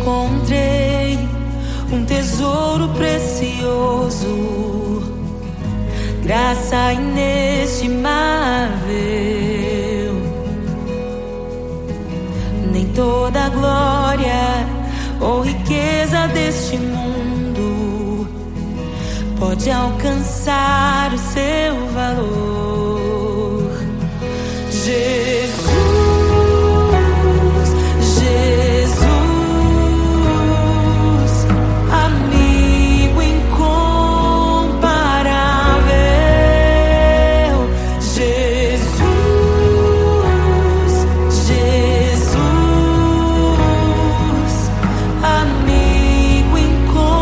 encontrei um tesouro precioso, graça inestimável. Nem toda a glória ou riqueza deste mundo pode alcançar o seu valor. Jesus, Jesus, amigo incomparável. Jesus, Jesus, amigo incomparável.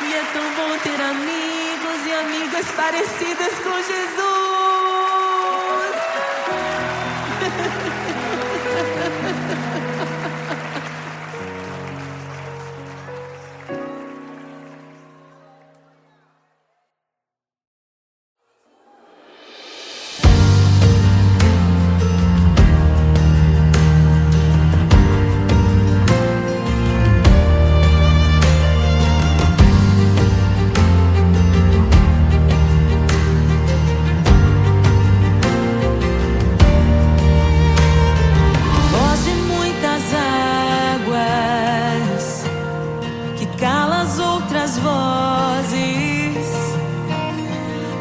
E é tão bom ter amigos e amigas parecidas com Jesus.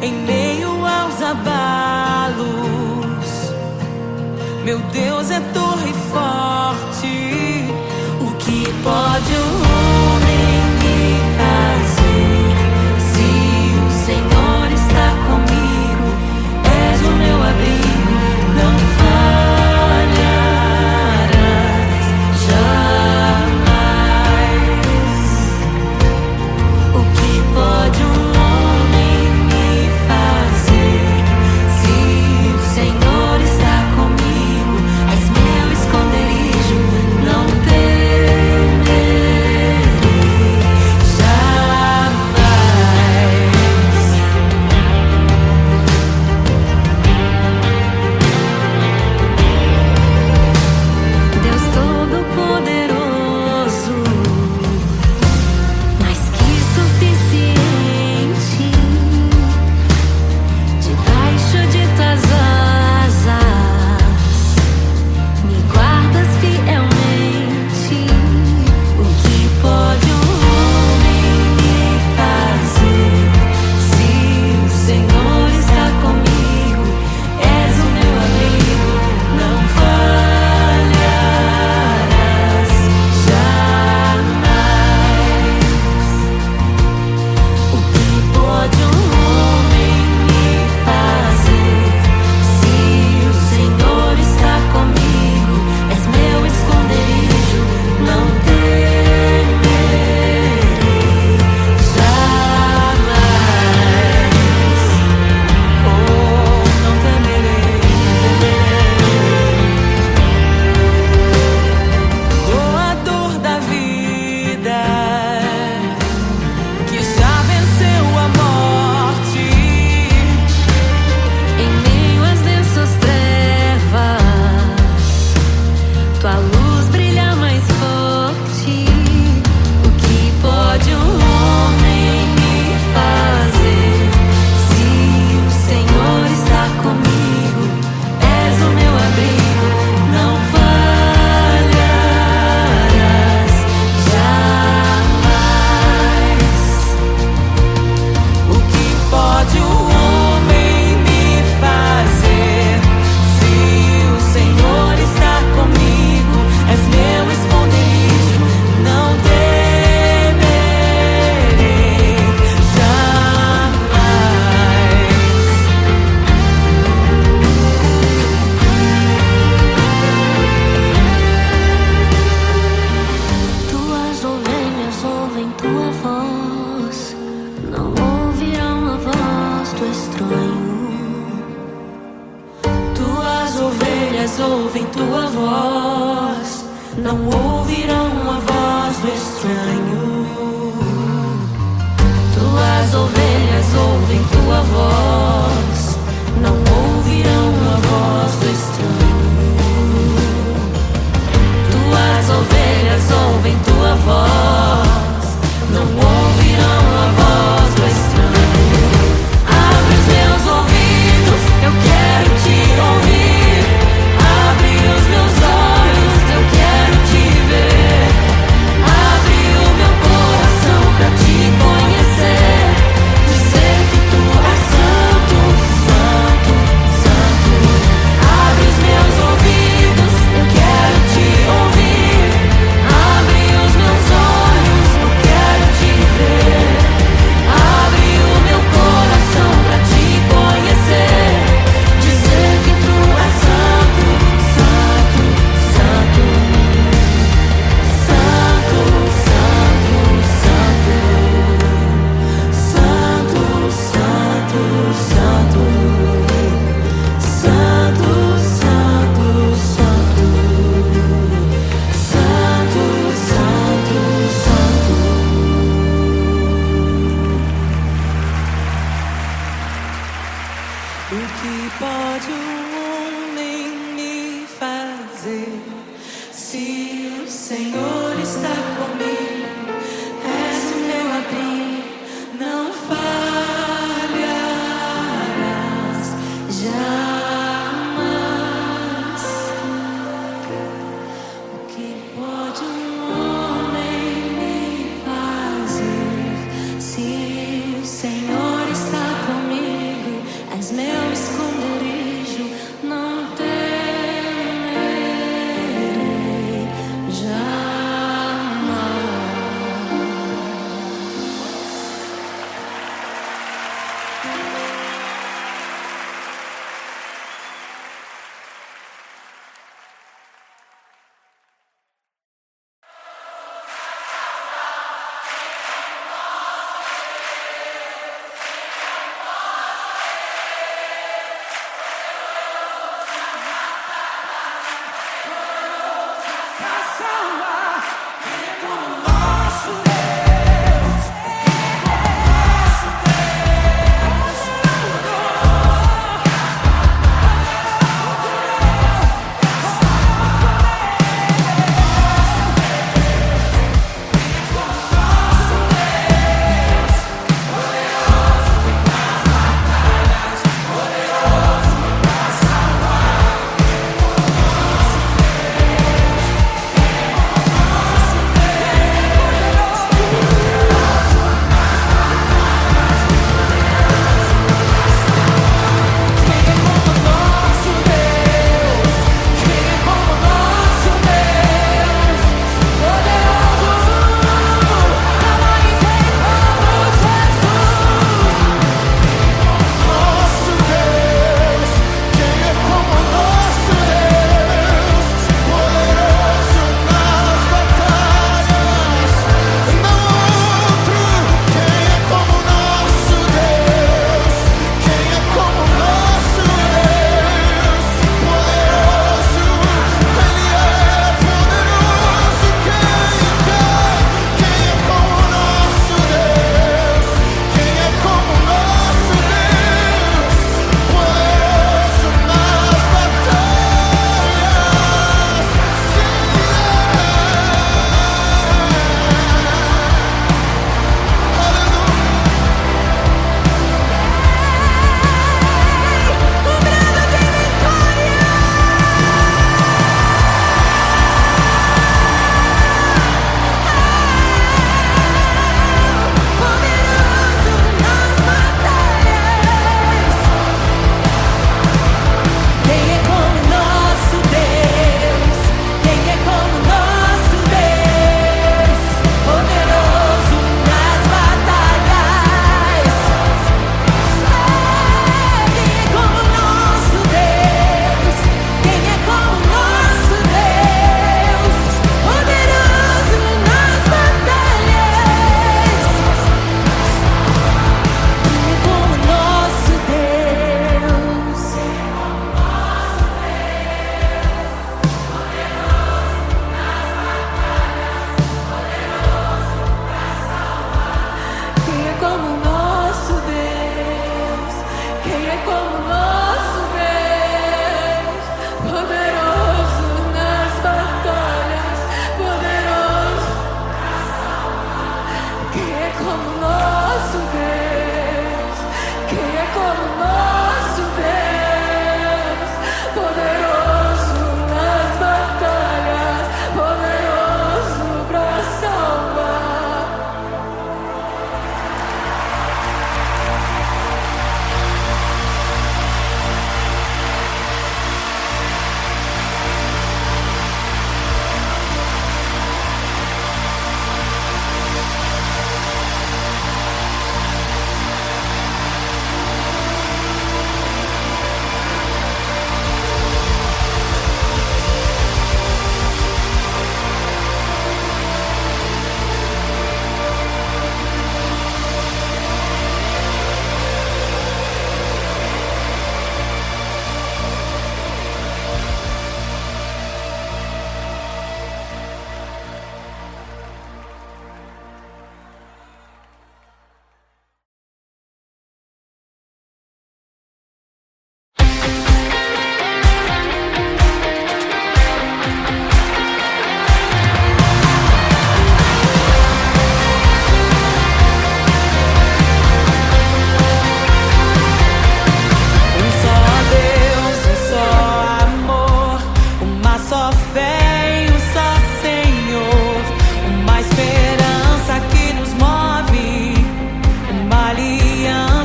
Em meio aos abalos, meu Deus é torre forte. O que pode o homem me fazer? Se o Senhor está comigo, és o meu abrigo, não falharás jamais. O que pode um ouvem tua voz, não ouvirão a voz do estranho. Tuas ovelhas ouvem tua voz, não ouvirão a voz do estranho. Tuas ovelhas ouvem tua voz, não ouvirão a voz do estranho. Abre os meus ouvidos, eu quero te ouvir. Abre os meus olhos, eu quero te ver. Abre o meu coração pra te conhecer. Dizer que tu és santo. pode um homem me fazer? Se o Senhor está comigo, és o meu abrigo, não falharás jamais. O que pode um homem me fazer? Se o Senhor está comigo, és meu esconderijo,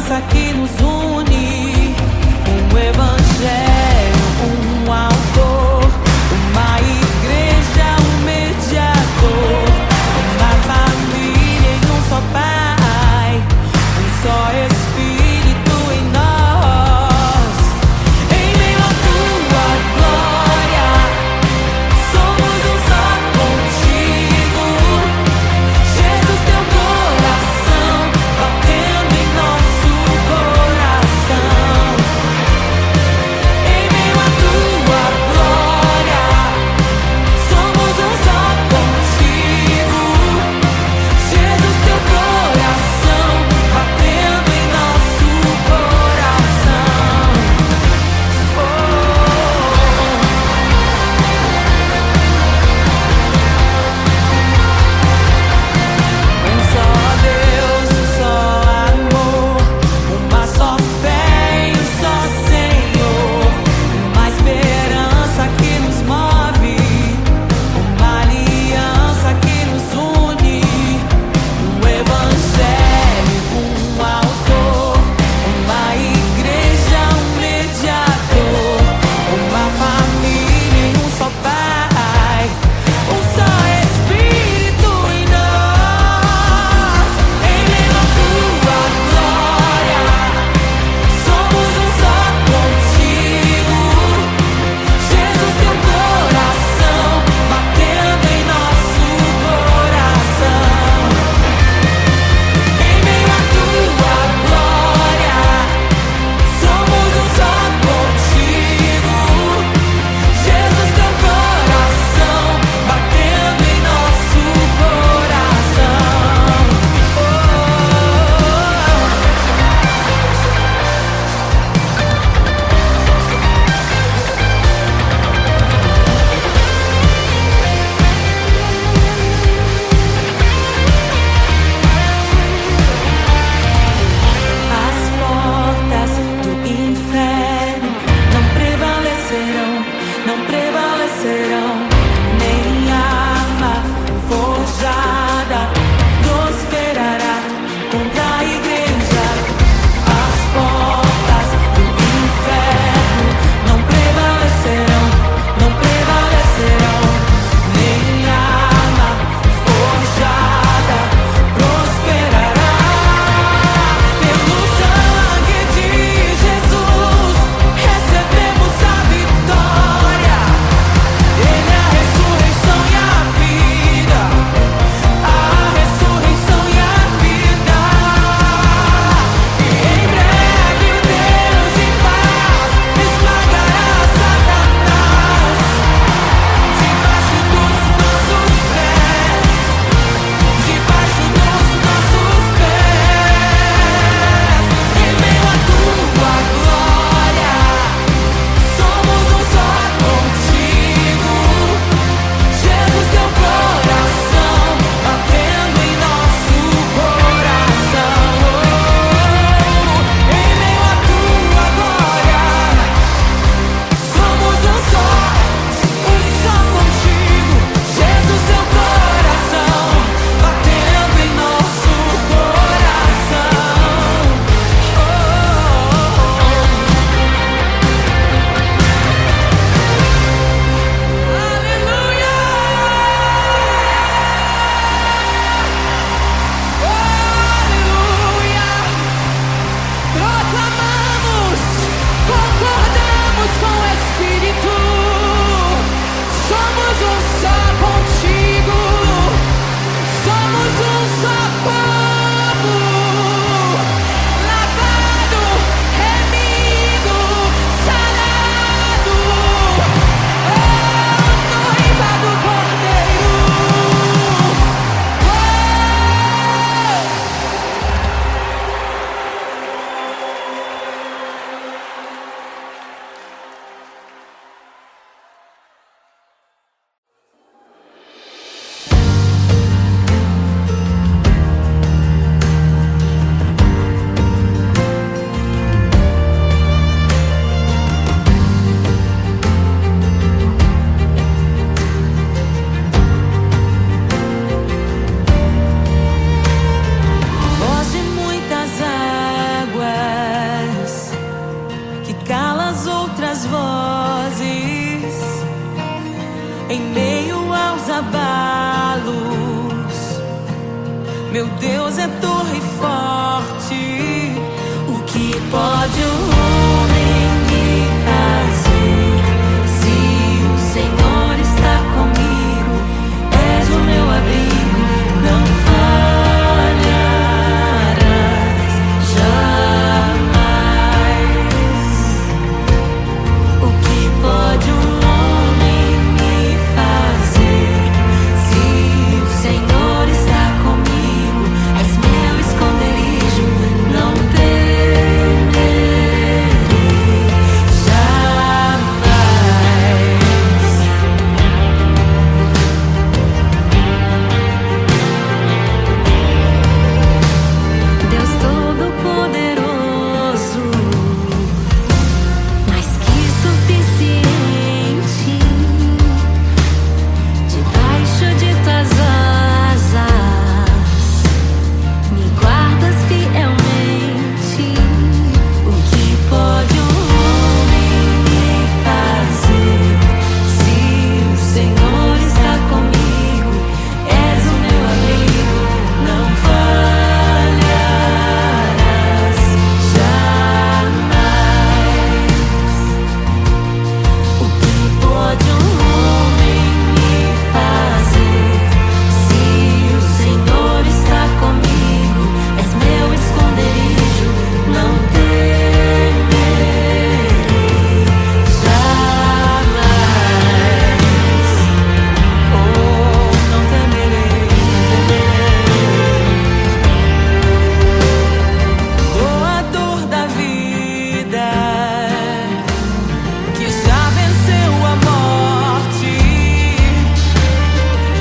esperança que nos une. Um evangelho, um autor, uma igreja, um mediador, uma família em um só Pai, um só Espírito em nós. Em meio à tua glória, somos um só contigo. Jesus, teu coração batendo em nosso coração. Em meio à tua glória, somos um só contigo. Jesus, teu coração batendo em nosso coração. Um só Deus, um só amor, uma só fé e um só Senhor, uma esperança que nos move, uma aliança que nos une, um evangelho, um autor, uma igreja, um mediador, uma família em um só Pai, um só Espírito em nós. Em meio à tua glória, somos um só contigo. Jesus, teu coração batendo em nosso coração. Em meio à tua glória, somos um só contigo. Jesus, teu coração batendo em nosso coração. As portas do inferno não prevalecerão, não prevalecerão. Nem arma forjada prosperará contra a igreja. As portas do inferno não prevalecerão, não prevalecerão. Nem arma forjada prosperará. Pelo sangue de Jesus recebemos a vitória. Ele é a ressurreição e a vida, a ressurreição e a vida. Meu Deus é torre forte. O que pode o homem me fazer? Se o Senhor está comigo, és o meu abrigo, não falharás jamais. O que pode um homem me fazer? Se o Senhor está comigo, és meu esconderijo, não temerei jamais. Deus Todo-Poderoso, mais que suficiente, debaixo de tuas asas me guardas fielmente. O que pode um homem me fazer? Se o Senhor está comigo, és o meu abrigo, não falharás jamais. O que pode um homem me fazer? Se o Senhor está comigo, és meu esconderijo, não temerei jamais. Oh, não temerei, não temerei. Doador da vida, que já venceu a morte,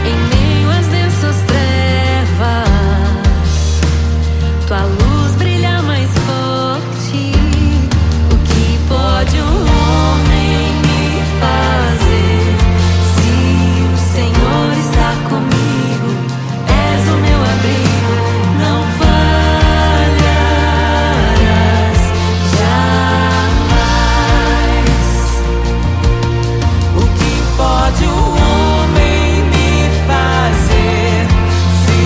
em meio às densas trevas, tua luz brilha mais forte. O que pode um homem me fazer? Se o Senhor está comigo, és o meu abrigo, não falharás jamais. O que pode o homem me fazer? Se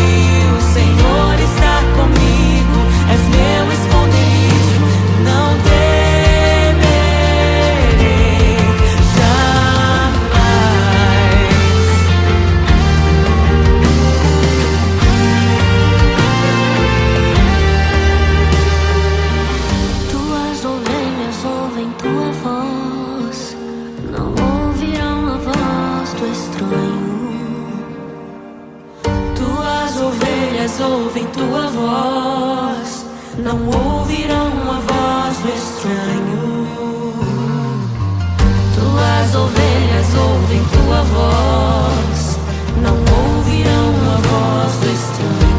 o Senhor está comigo, és meu esconderijo, não temerei jamais. Tuas ovelhas ouvem tua voz, não ouvirão a voz do estranho. Tuas ovelhas ouvem tua voz, não ouvirão a voz do estranho. Tuas ovelhas ouvem tua voz, não ouvirão a voz do estranho.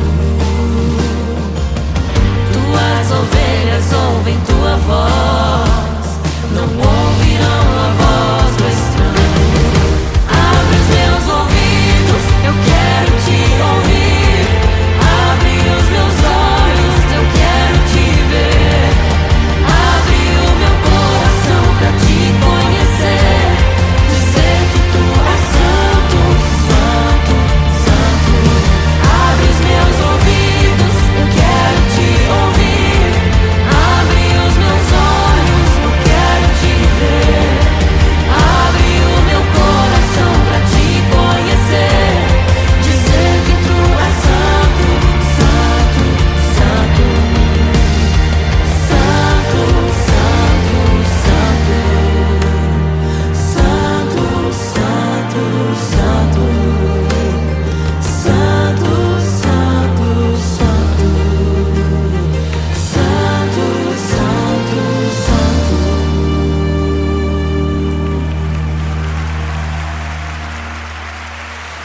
Tuas ovelhas ouvem tua voz, não ouvirão a voz do estranho. Abre os meus ouvidos, eu quero te ouvir. Abre os meus olhos, eu quero te ver. Abre o meu coração pra te conhecer. Dizer que tu és santo, santo, santo. Abre os meus ouvidos, eu quero te ouvir. Abre os meus olhos, eu quero te ver. Abre o meu coração pra te conhecer. Dizer que tu és santo, santo, santo. Santo, santo, santo. Santo, santo, santo. Santo, santo, santo. Santo, santo, santo.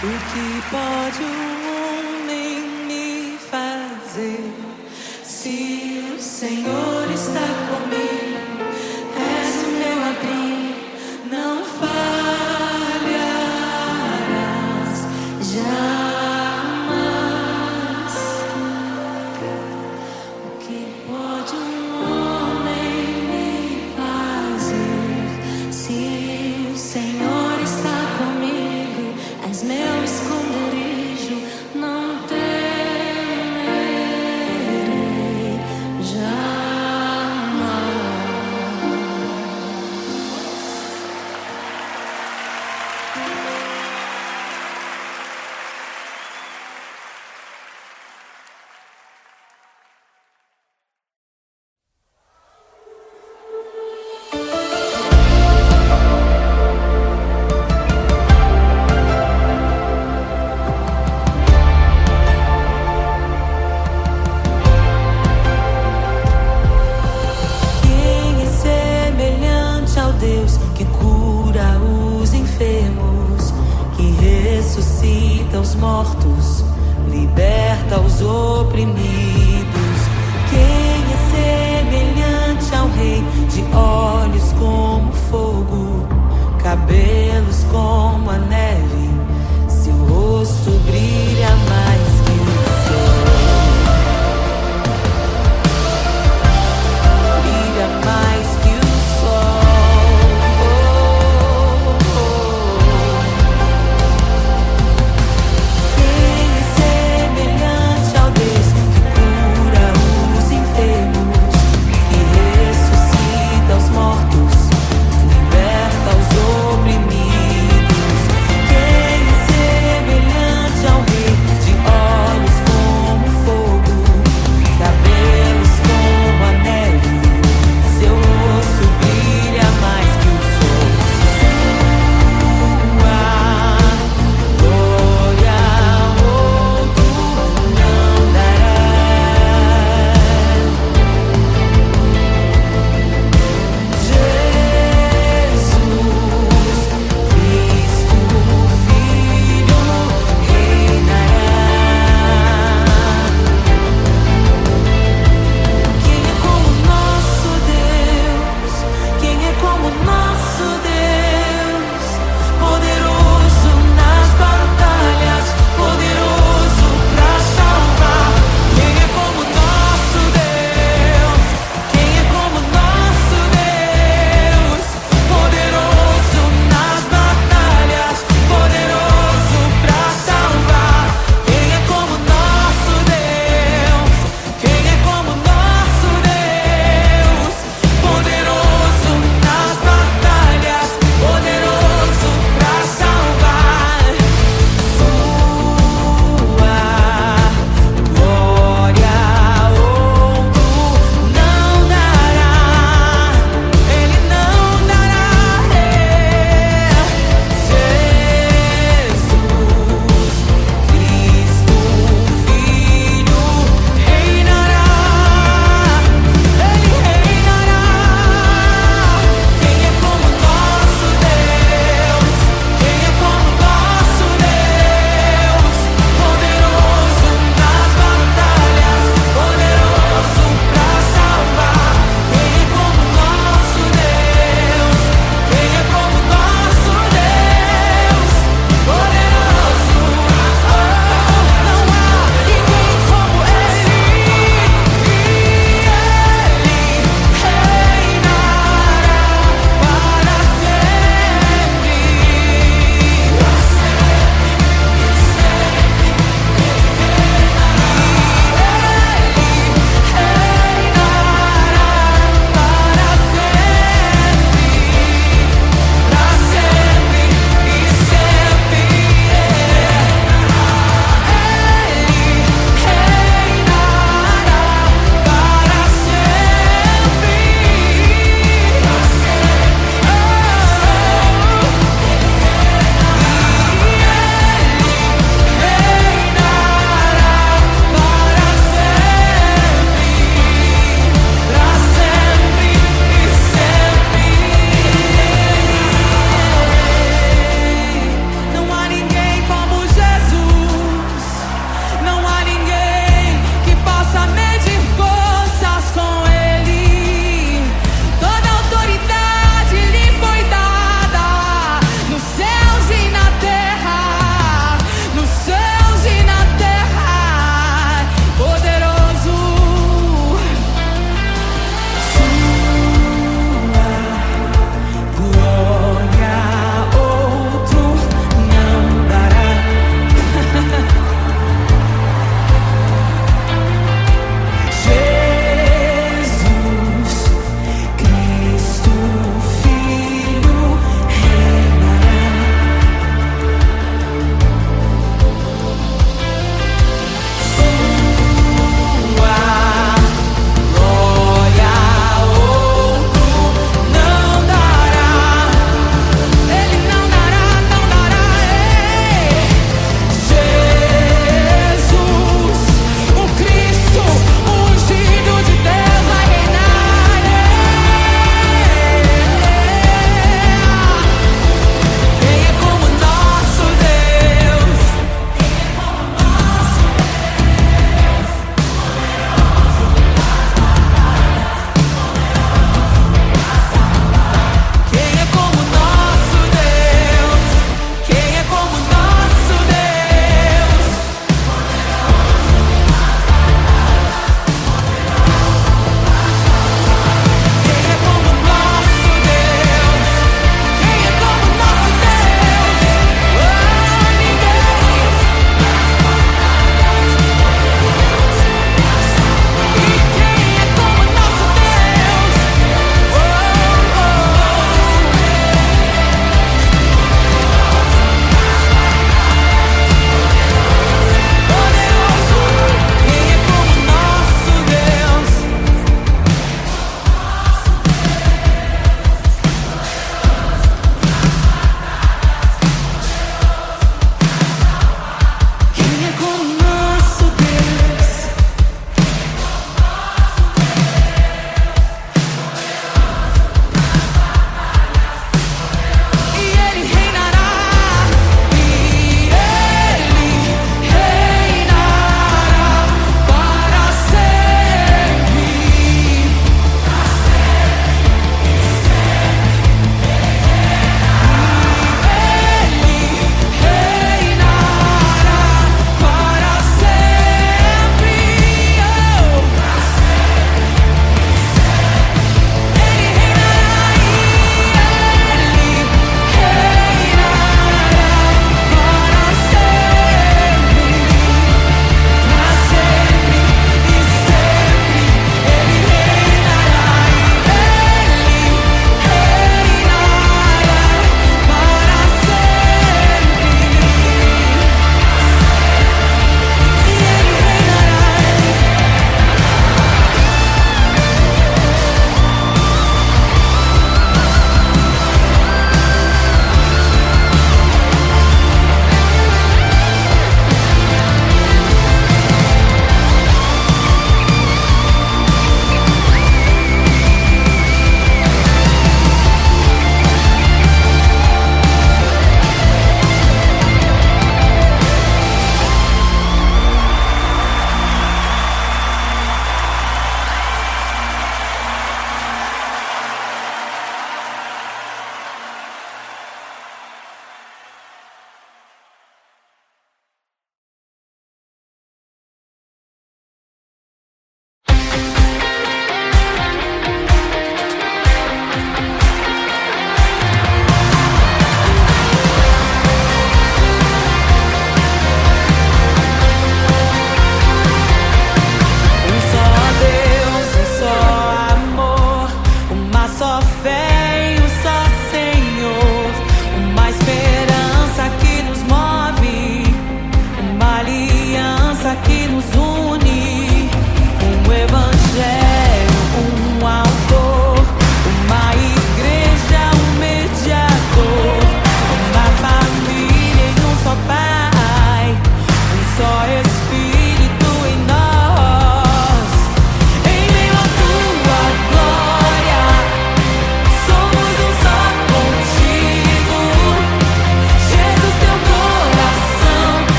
O que pode um homem me fazer? Se o Senhor está comigo, és o meu abrigo, não falharás jamais. O que pode um homem me fazer? Se o Senhor está comigo, és meu esconderijo, não temerei mortos, liberta os oprimidos. Quem é semelhante ao Rei, de olhos como fogo, cabelos como a neve, seu rosto brilha mais que o sol. Brilha mais que o sol. Quem é semelhante ao Deus que cura os enfermos, que ressuscita os mortos, liberta os oprimidos?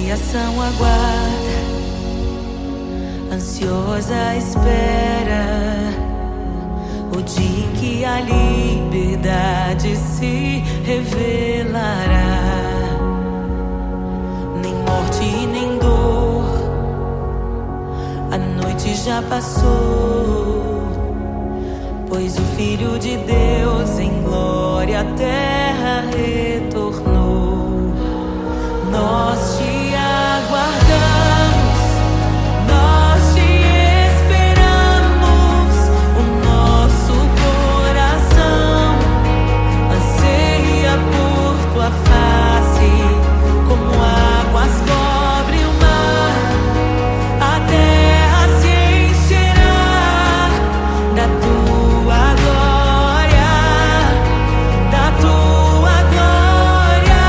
criação aguarda, ansiosa espera o dia em que a liberdade se revelará. Nem morte e nem dor, a noite já passou, pois o Filho de Deus em glória à terra retornou. Nós te aguardamos, nós te esperamos. O nosso coração anseia por tua face, como águas cobrem o mar. A terra se encherá da tua glória, da tua glória.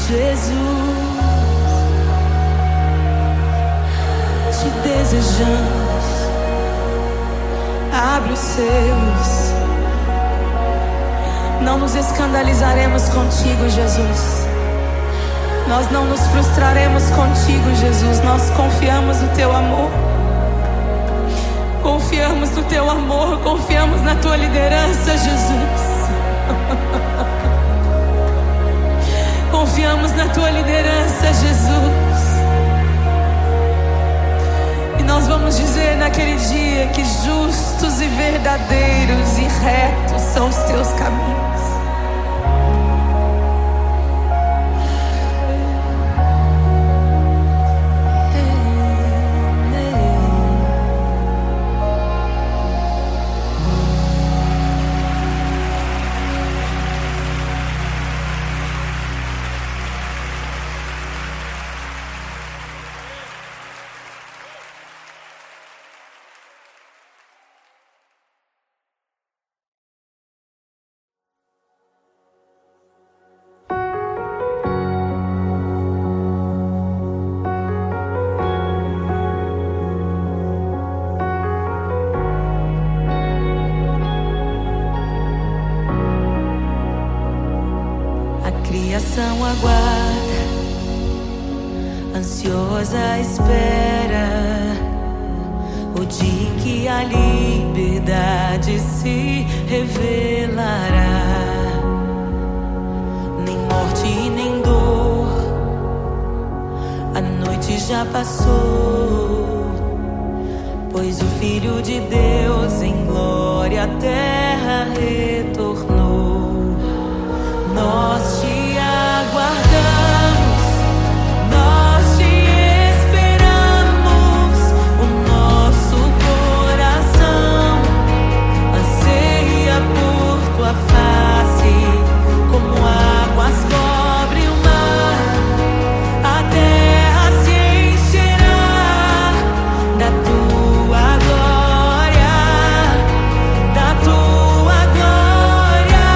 Jesus, te desejamos. Abre os seus. Não nos escandalizaremos contigo, Jesus. Nós não nos frustraremos contigo, Jesus. Nós confiamos no teu amor. Confiamos no teu amor. Confiamos na tua liderança, Jesus. Confiamos na tua liderança, Jesus. E nós vamos dizer naquele dia que justos e verdadeiros e retos são os teus caminhos. Criação aguarda, ansiosa espera o dia em que a liberdade se revelará. Nem morte e nem dor, a noite já passou, pois o Filho de Deus em glória à terra retornou. Nós te aguardamos, nós te esperamos. O nosso coração anseia por tua face, como águas cobrem o mar. A terra se encherá da tua glória, da tua glória.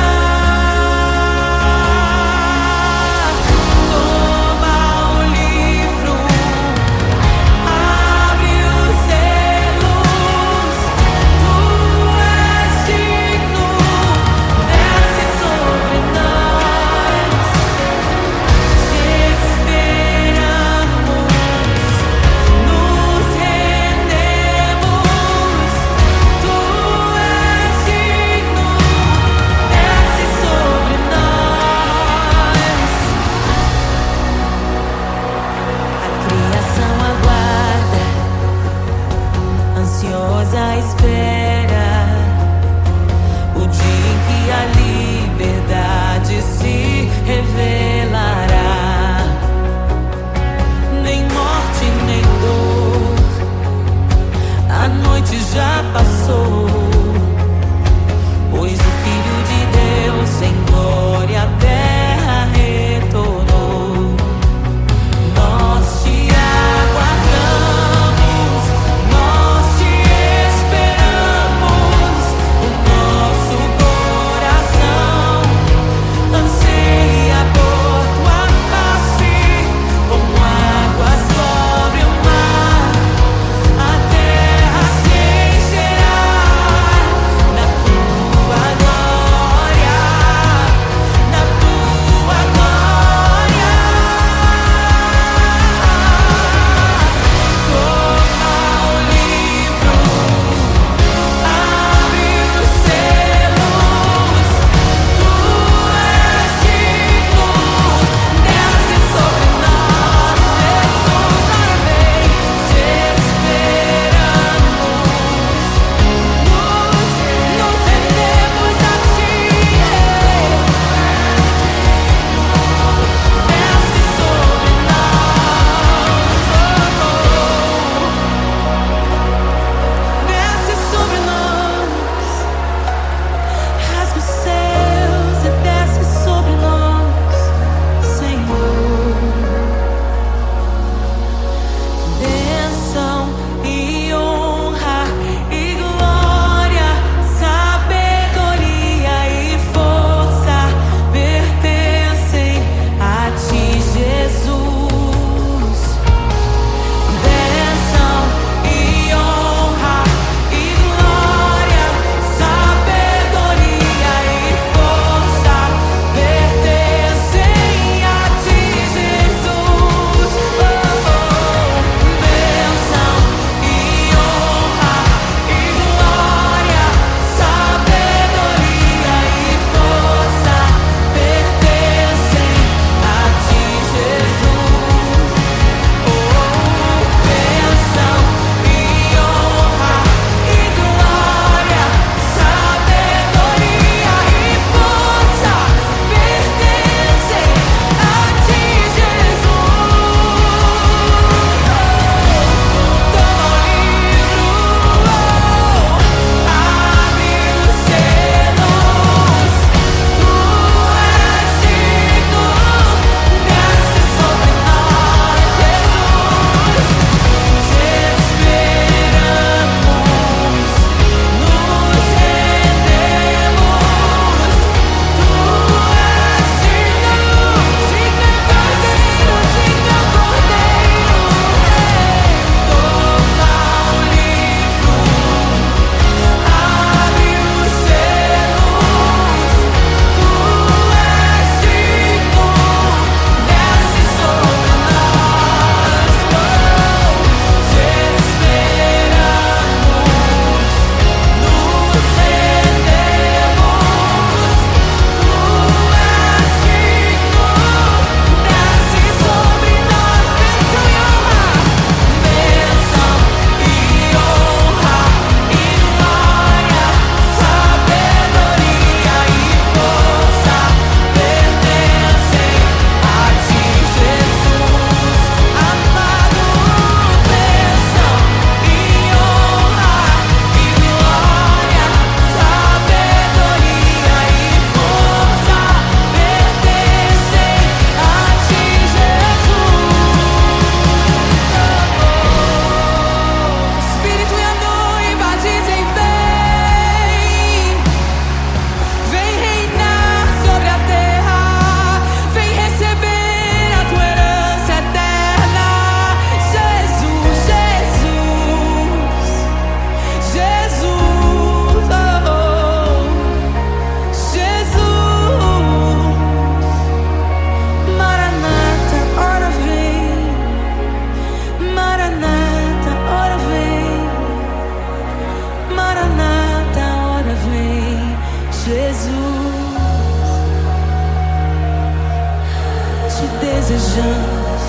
desejamos.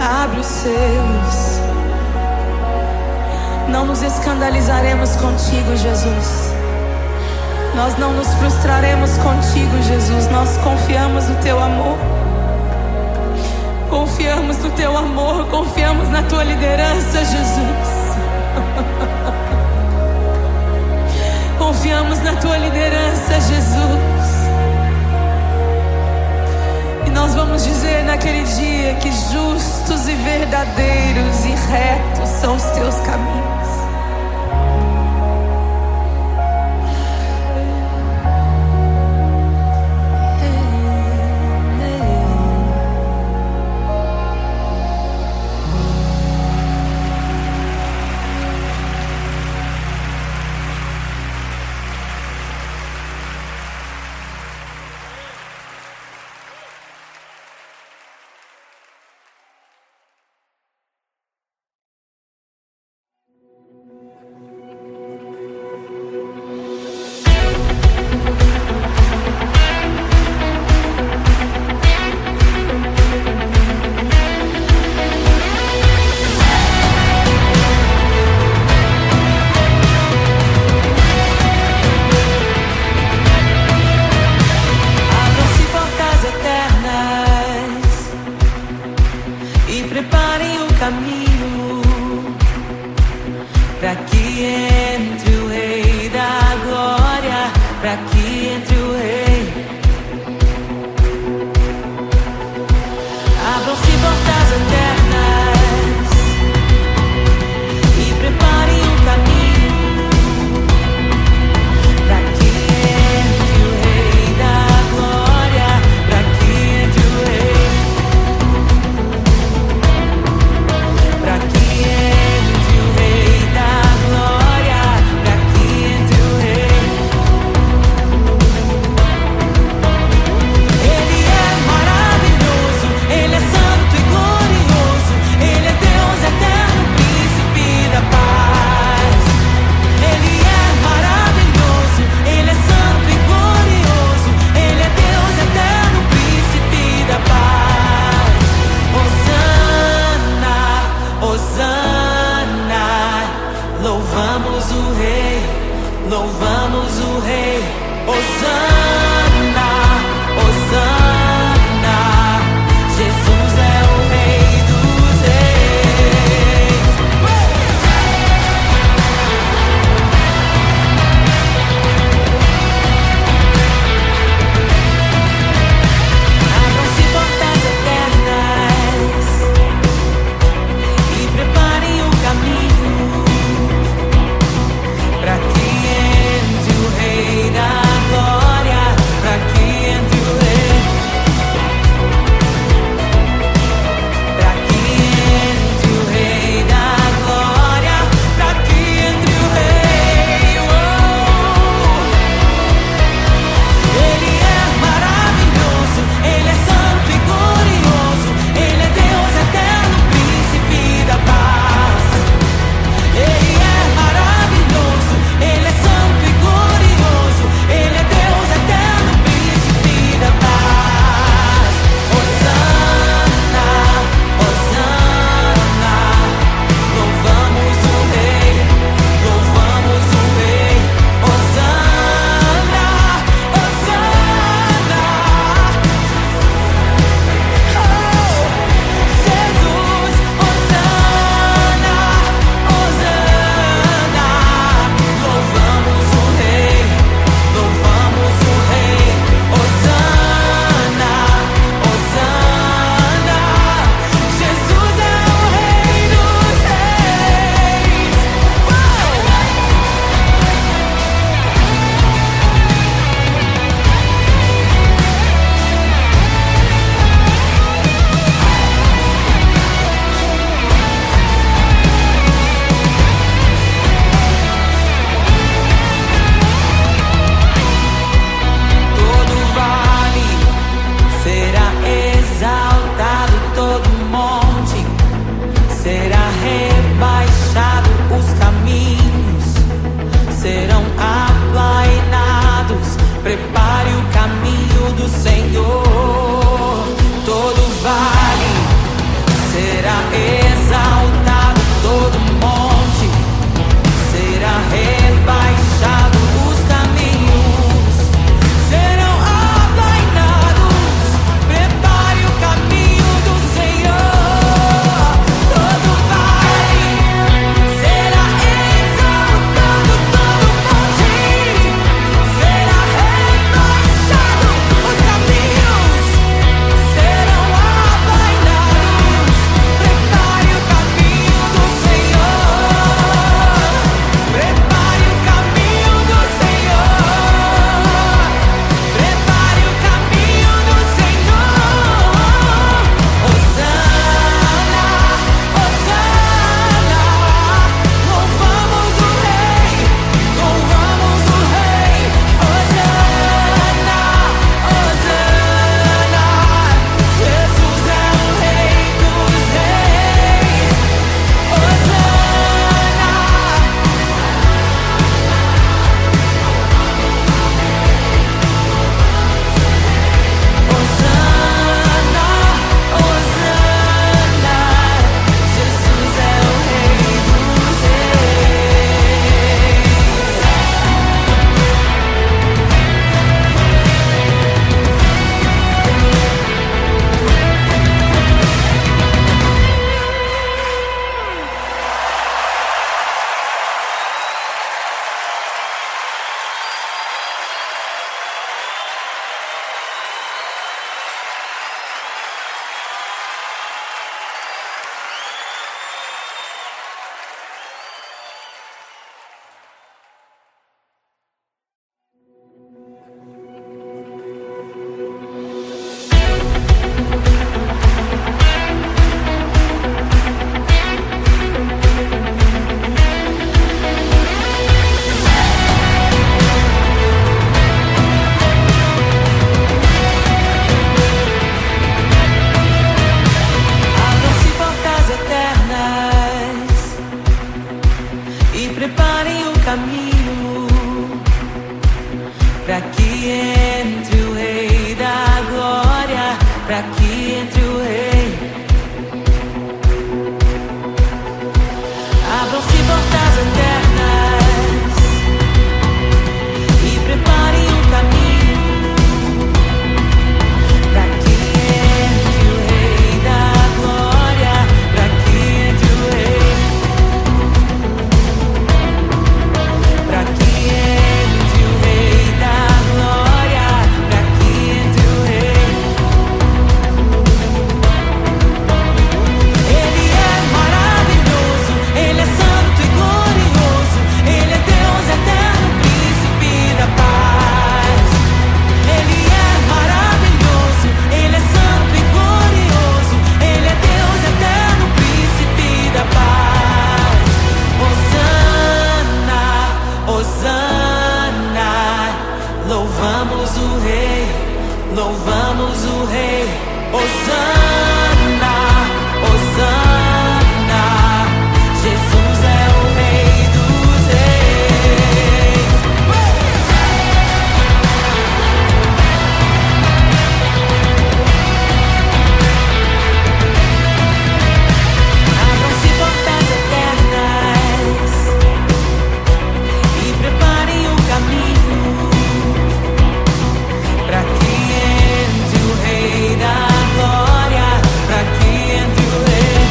Abre os selos. Não nos escandalizaremos contigo, Jesus. Nós não nos frustraremos contigo, Jesus. Nós confiamos no teu amor. Confiamos no teu amor. Confiamos na tua liderança, Jesus. Confiamos na tua liderança, Jesus. E nós vamos dizer naquele dia que justos e verdadeiros e retos são os teus caminhos. louvamos o Rei. Hosana, Hosana, Jesus é o Rei dos Reis. Abram-se portas eternas e preparem o caminho para que entre o Rei da Glória, para que entre o Rei,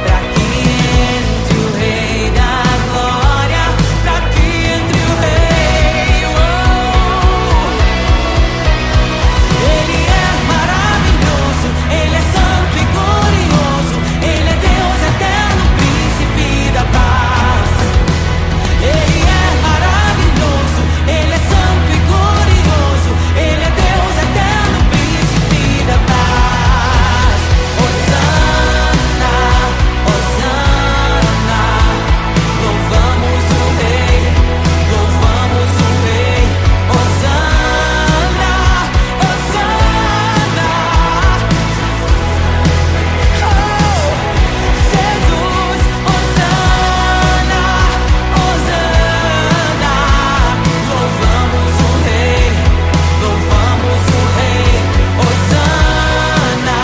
para que entre o Rei da Glória, para que entre o Rei. Ele é maravilhoso, Ele é santo e glorioso, Ele é Deus eterno, príncipe da paz. Ele é maravilhoso, Ele é santo e glorioso, Ele é Deus eterno, príncipe da paz. Hosana, Hosana, louvamos o Rei, louvamos o Rei. Hosana, Hosana, oh, Jesus, Hosana, Hosana, louvamos o Rei, louvamos o Rei. Hosana,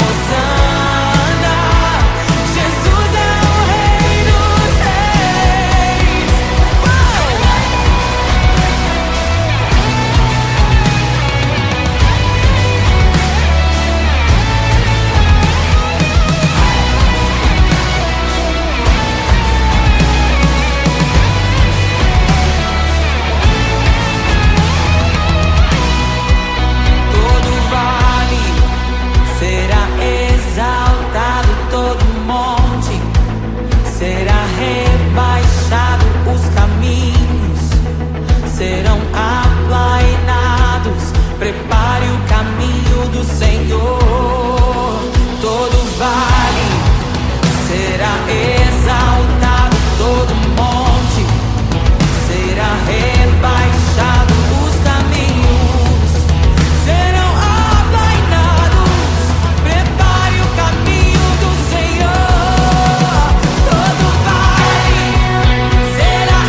Hosana, Jesus é o Rei dos Reis. Todo vale será exaltado, todo monte será rebaixado, os caminhos serão aplainados. Prepare o caminho do Senhor. Todo vale será exaltado, todo monte será rebaixado, os caminhos serão aplainados. Prepare o caminho do Senhor. Todo vale será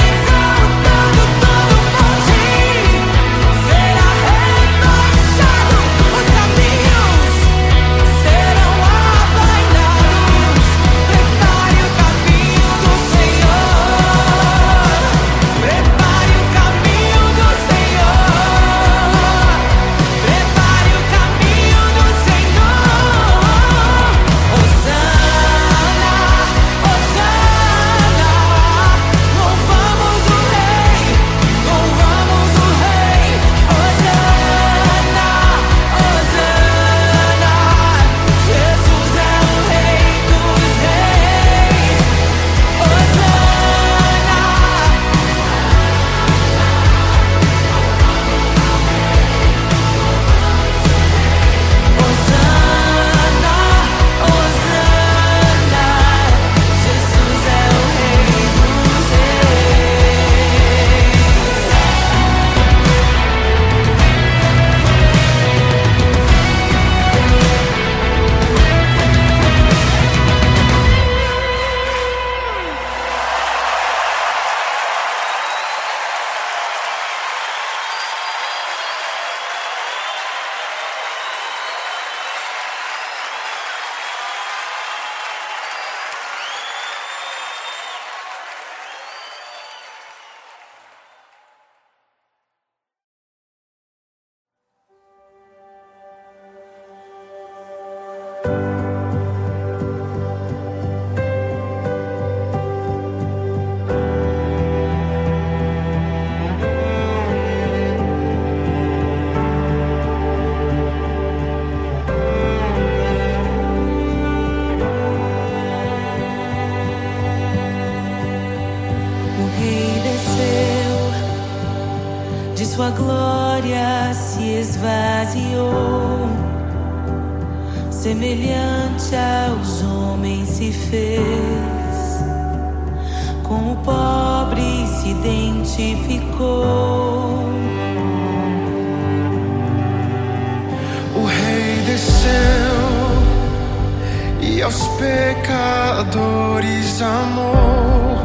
exaltado, todo monte será rebaixado, os caminhos serão aplainados. Prepare o caminho do Senhor. Prepare o caminho do Senhor. Prepare o caminho do Senhor. Hosana, Hosana, louvamos o Rei, louvamos o Rei. Hosana, Hosana, Jesus é o Rei dos Reis. Hosana, Hosana, Hosana, Jesus é o Rei dos Reis. O Rei desceu, de sua glória se esvaziou, semelhante aos homens se fez, com o pobre se identificou. pecadores amou,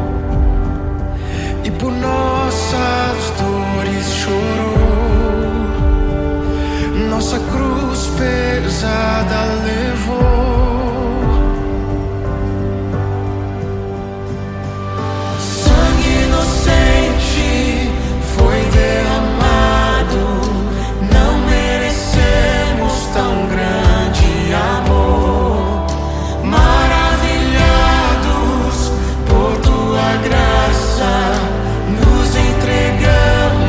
e por nossas dores chorou. Nossa cruz pesada levou. Sangue inocente foi derramado. Não merecemos tão grande amor. Maravilhados por tua graça, nos entregamos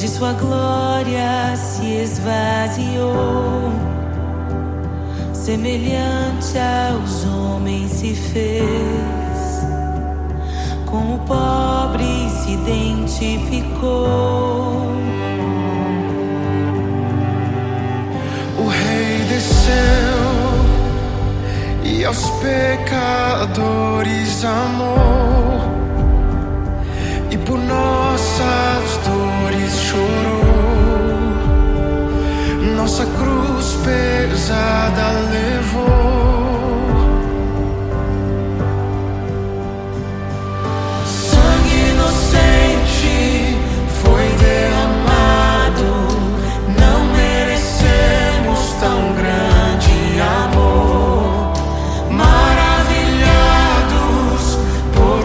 onde sua glória se esvaziou, semelhante aos homens se fez, com o pobre se identificou. O Rei desceu e aos pecadores amou, e por nossas dores chorou, nossa cruz pesada levou. Sangue inocente foi derramado, não merecemos tão grande amor. Maravilhados por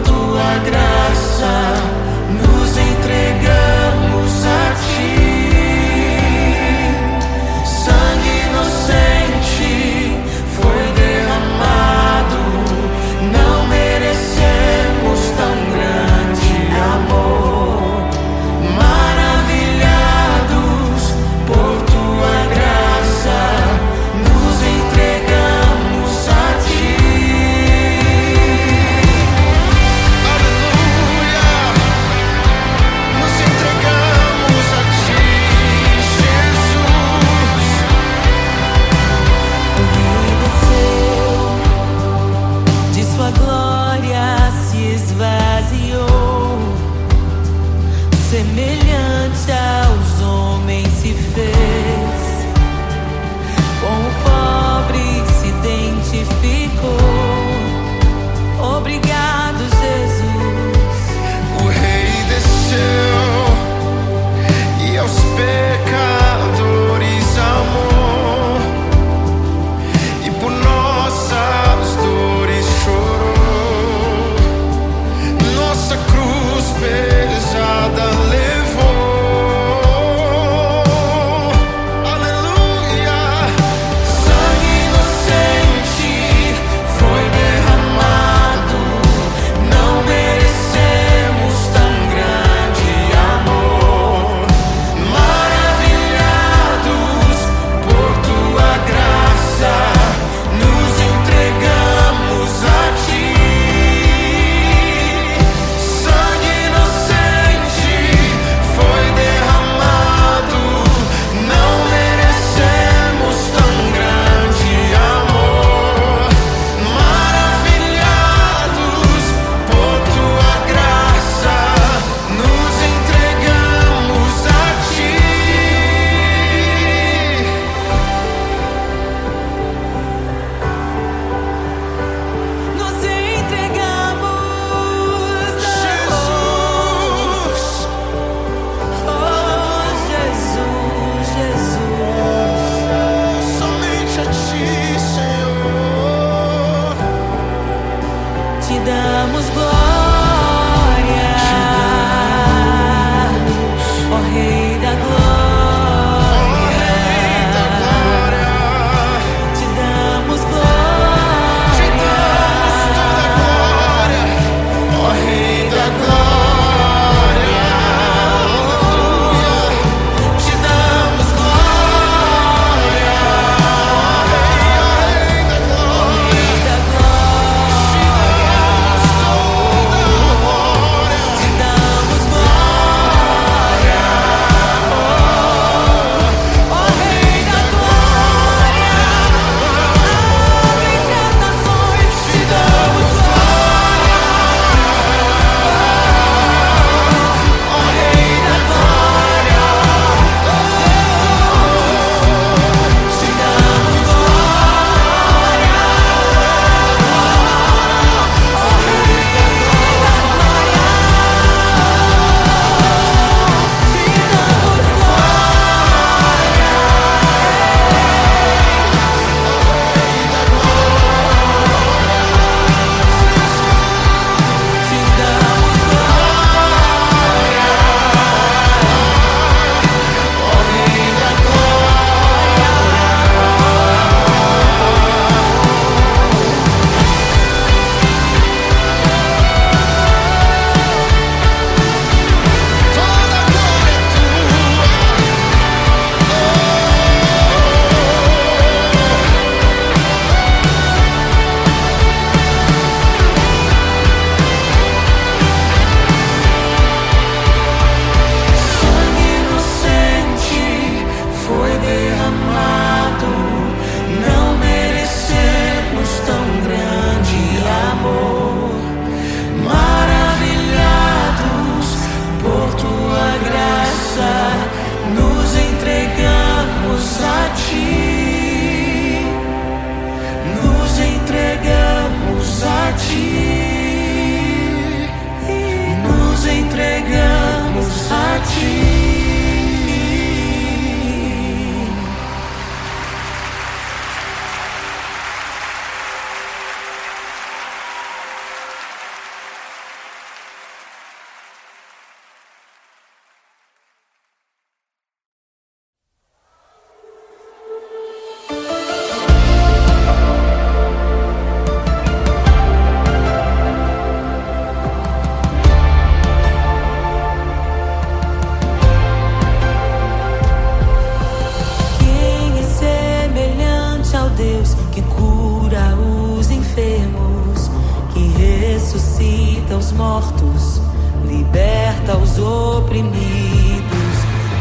mortos, liberta os oprimidos.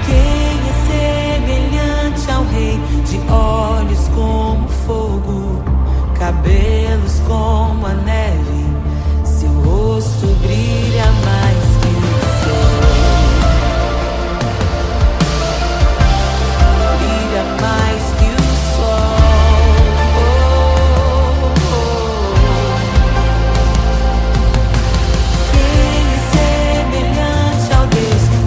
Quem é semelhante ao Rei, de olhos como fogo, cabelos como a neve, seu rosto brilha mais que o sol. Brilha mais que o sol. Quem é semelhante ao Deus que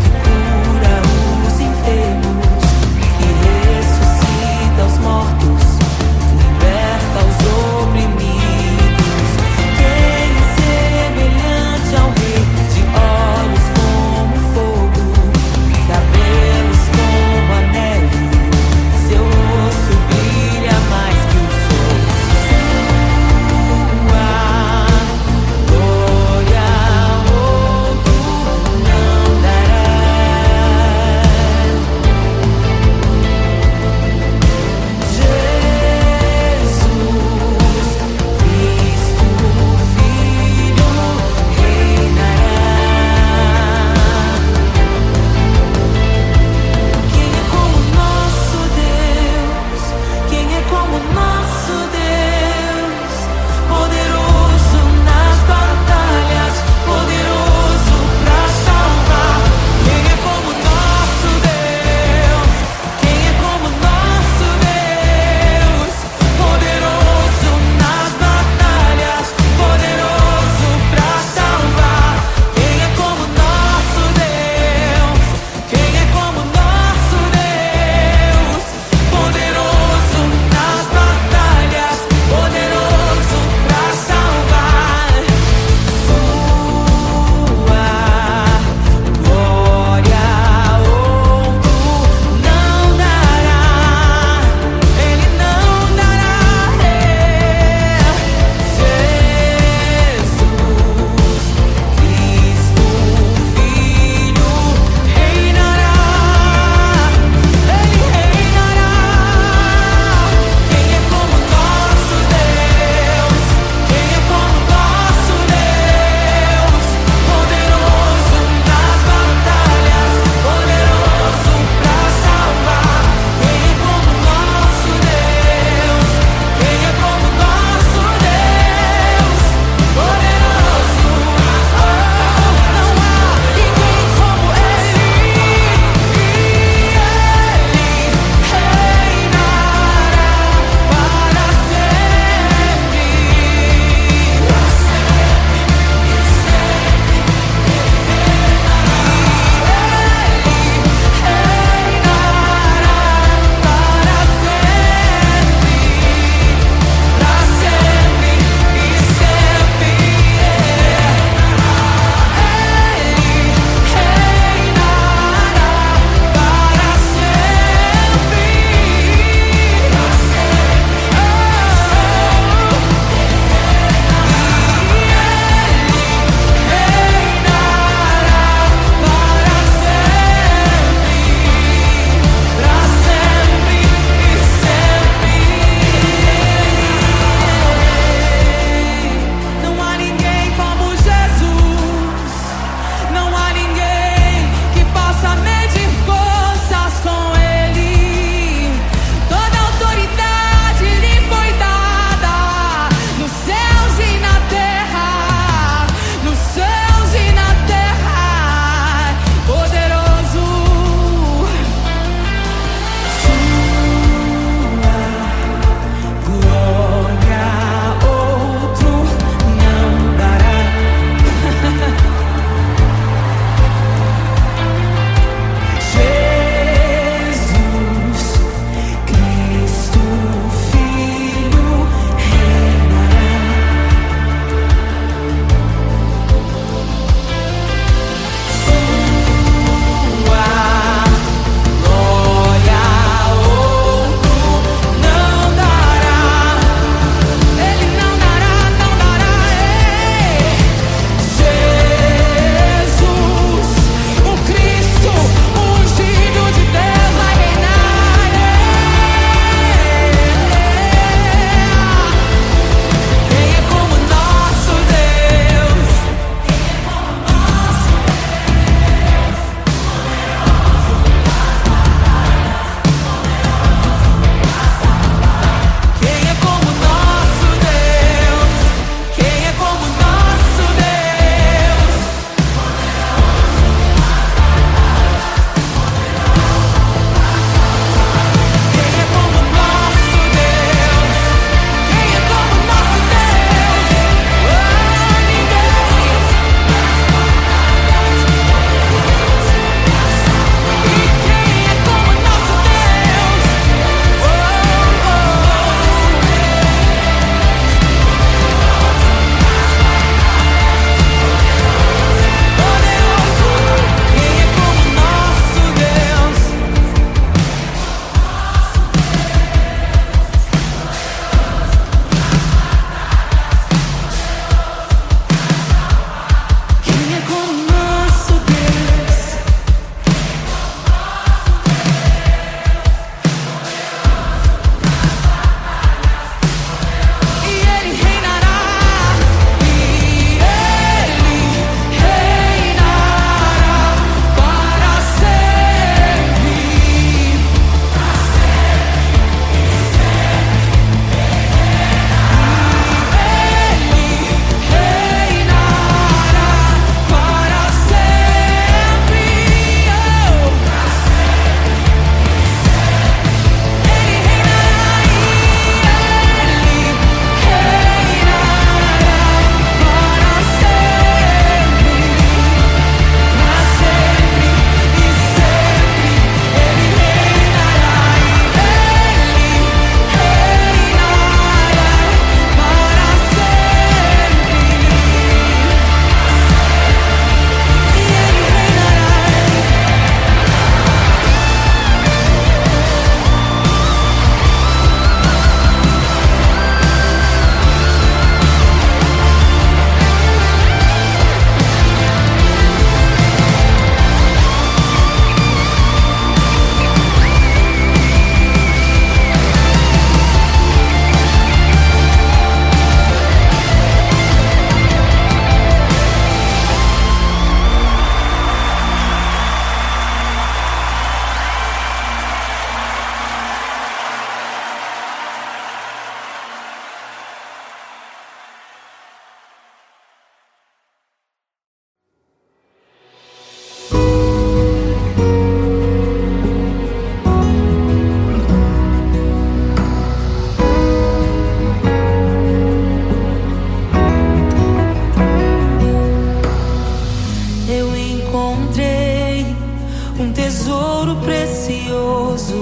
precioso,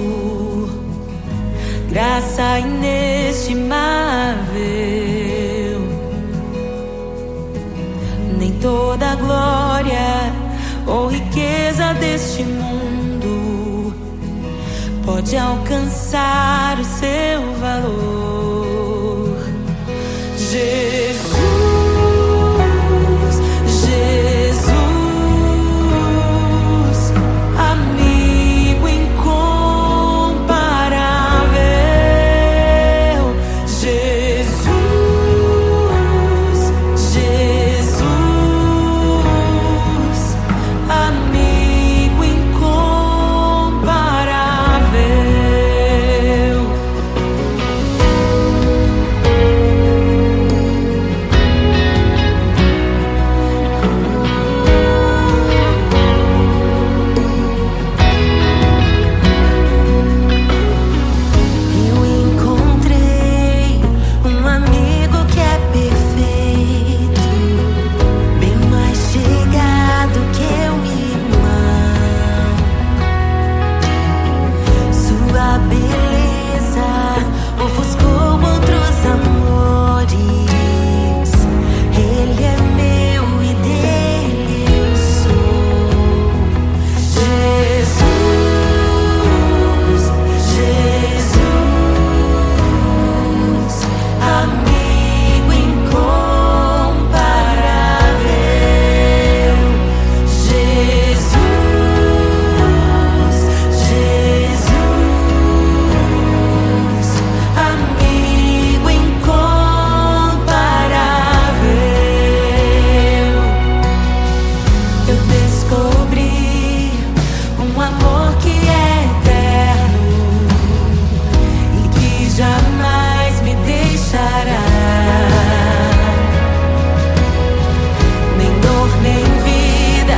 graça inestimável. Nem toda a glória ou riqueza deste mundo pode alcançar o seu valor. Jesus, Jesus, amigo incomparável. Jesus, Jesus, amigo incomparável. Eu encontrei um amigo que é perfeito, bem mais chegado que um irmão. Sua beleza ofuscou outros amores. Ele é meu e dele eu sou. Jesus, Jesus, amigo incomparável. Jesus, Jesus, amigo incomparável. Eu descobri um amor que é eterno e que jamais me deixará. Nem dor, nem vida,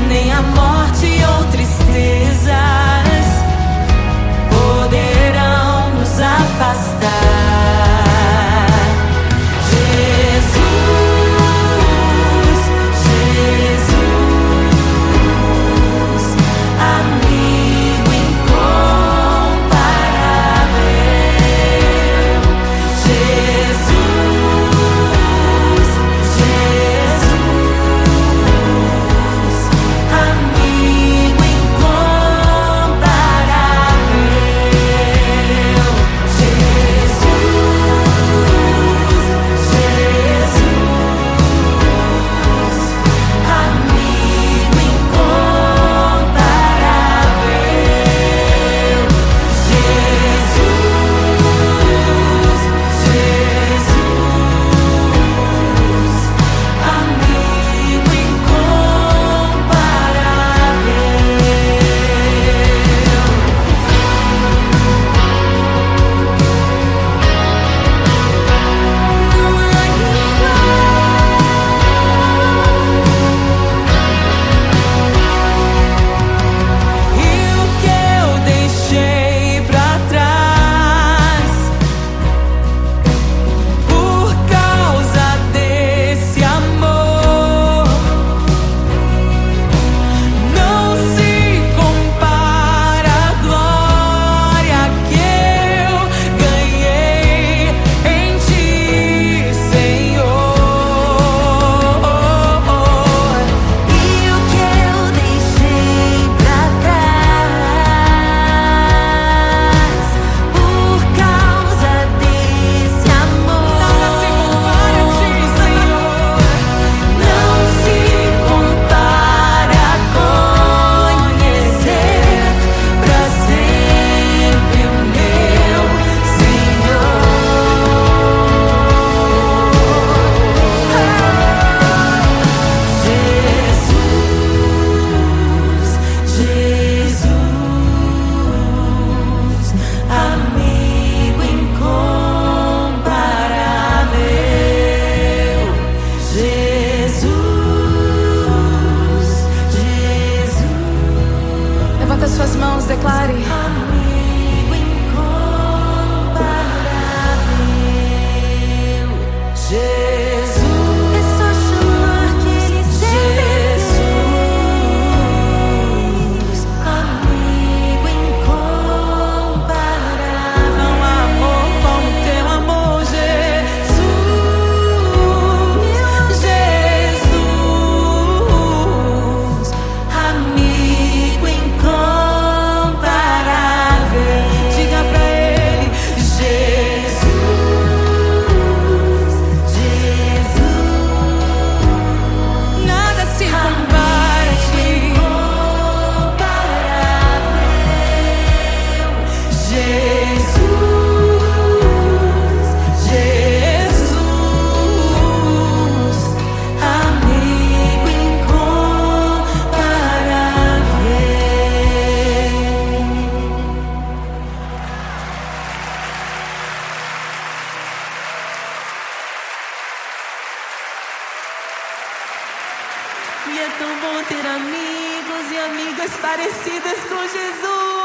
nem a morte ou tristezas poderão nos afastar. Jesus, Jesus, amigo incomparável. Jesus, Jesus, amigo incomparável. Jesus, Jesus, amigo incomparável. Jesus, Jesus, amigo E o que eu deixei pra trás por causa desse amor não se compara à glória que eu ganhei em Ti, Senhor. E o que eu deixei pra trás por causa desse amor nada se compara a Ti, Senhor. Não se compara a conhecer pra sempre o meu Senhor. Jesus, Jesus, amigo incomparável. Jesus, Jesus, Levanta suas mãos, declare. amigo incomparável. Jesus, é só chamar que Ele sempre vem. Jesus, amigo com Jesus.